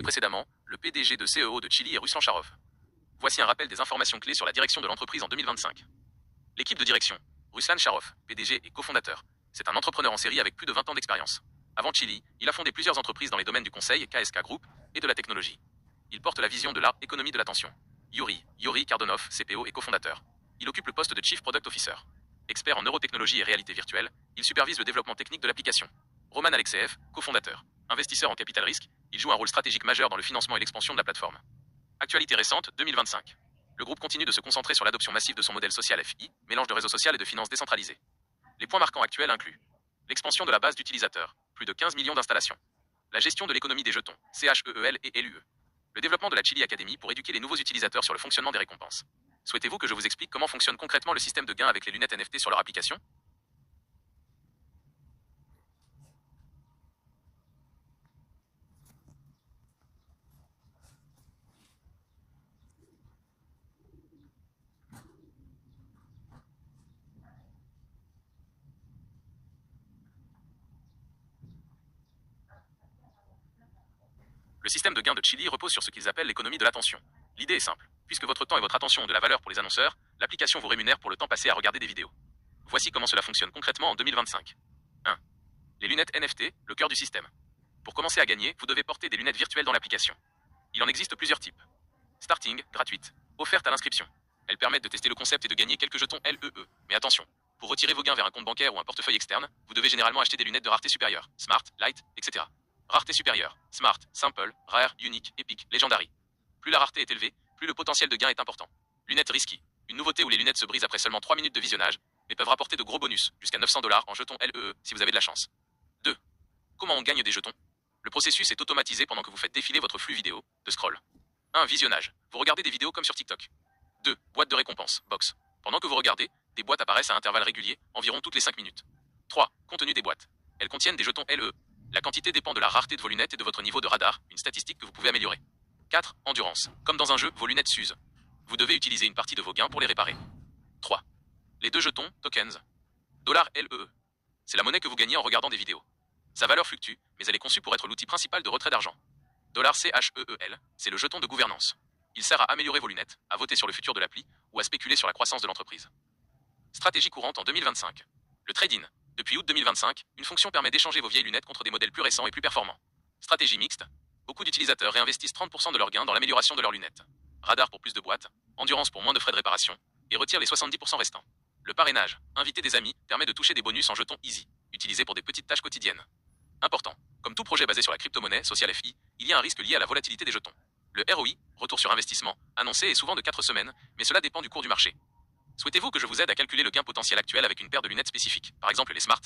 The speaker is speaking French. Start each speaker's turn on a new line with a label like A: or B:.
A: Précédemment, le PDG de CEO de Chili est Ruslan Charov. Voici un rappel des informations clés sur la direction de l'entreprise en 2025. L'équipe de direction. Ruslan Charov, PDG et cofondateur. C'est un entrepreneur en série avec plus de 20 ans d'expérience. Avant Chili, il a fondé plusieurs entreprises dans les domaines du conseil, KSK Group, et de la technologie. Il porte la vision de la économie de l'attention. Yuri Kardonov, CPO et cofondateur. Il occupe le poste de Chief Product Officer. Expert en neurotechnologie et réalité virtuelle, il supervise le développement technique de l'application. Roman Alexeev, cofondateur. Investisseur en capital risque, il joue un rôle stratégique majeur dans le financement et l'expansion de la plateforme. Actualité récente, 2025. Le groupe continue de se concentrer sur l'adoption massive de son modèle social FI, mélange de réseau social et de finances décentralisées. Les points marquants actuels incluent l'expansion de la base d'utilisateurs, plus de 15 millions d'installations. La gestion de l'économie des jetons, CHEEL et LUE. Le développement de la Chili Academy pour éduquer les nouveaux utilisateurs sur le fonctionnement des récompenses. Souhaitez-vous que je vous explique comment fonctionne concrètement le système de gain avec les lunettes NFT sur leur application? Le système de gain de Chili repose sur ce qu'ils appellent l'économie de l'attention. L'idée est simple. Puisque votre temps et votre attention ont de la valeur pour les annonceurs, l'application vous rémunère pour le temps passé à regarder des vidéos. Voici comment cela fonctionne concrètement en 2025. 1. Les lunettes NFT, le cœur du système. Pour commencer à gagner, vous devez porter des lunettes virtuelles dans l'application. Il en existe plusieurs types. Starting, gratuite. Offerte à l'inscription. Elles permettent de tester le concept et de gagner quelques jetons LEE. Mais attention, pour retirer vos gains vers un compte bancaire ou un portefeuille externe, vous devez généralement acheter des lunettes de rareté supérieure, Smart, Light, etc. Rareté supérieure, Smart, Simple, Rare, Unique, Epic, Legendary. Plus la rareté est élevée, plus le potentiel de gain est important. Lunettes risky. Une nouveauté où les lunettes se brisent après seulement 3 minutes de visionnage, mais peuvent rapporter de gros bonus, jusqu'à 900$ en jetons LEE si vous avez de la chance. 2. Comment on gagne des jetons? Le processus est automatisé pendant que vous faites défiler votre flux vidéo, de scroll. 1. Visionnage. Vous regardez des vidéos comme sur TikTok. 2. Boîte de récompense, box. Pendant que vous regardez, des boîtes apparaissent à intervalles réguliers, environ toutes les 5 minutes. 3. Contenu des boîtes. Elles contiennent des jetons LEE. La quantité dépend de la rareté de vos lunettes et de votre niveau de radar, une statistique que vous pouvez améliorer. 4. Endurance. Comme dans un jeu, vos lunettes s'usent. Vous devez utiliser une partie de vos gains pour les réparer. 3. Les deux jetons, tokens. $LEE. C'est la monnaie que vous gagnez en regardant des vidéos. Sa valeur fluctue, mais elle est conçue pour être l'outil principal de retrait d'argent. $CHEEL, c'est le jeton de gouvernance. Il sert à améliorer vos lunettes, à voter sur le futur de l'appli ou à spéculer sur la croissance de l'entreprise. Stratégie courante en 2025. Le trade-in. Depuis août 2025, une fonction permet d'échanger vos vieilles lunettes contre des modèles plus récents et plus performants. Stratégie mixte. Beaucoup d'utilisateurs réinvestissent 30% de leurs gains dans l'amélioration de leurs lunettes. Radar pour plus de boîtes, endurance pour moins de frais de réparation, et retire les 70% restants. Le parrainage. Inviter des amis permet de toucher des bonus en jetons easy, utilisés pour des petites tâches quotidiennes. Important. Comme tout projet basé sur la crypto-monnaie, Social FI, il y a un risque lié à la volatilité des jetons. Le ROI, retour sur investissement, annoncé est souvent de 4 semaines, mais cela dépend du cours du marché. Souhaitez-vous que je vous aide à calculer le gain potentiel actuel avec une paire de lunettes spécifiques, par exemple les Smart?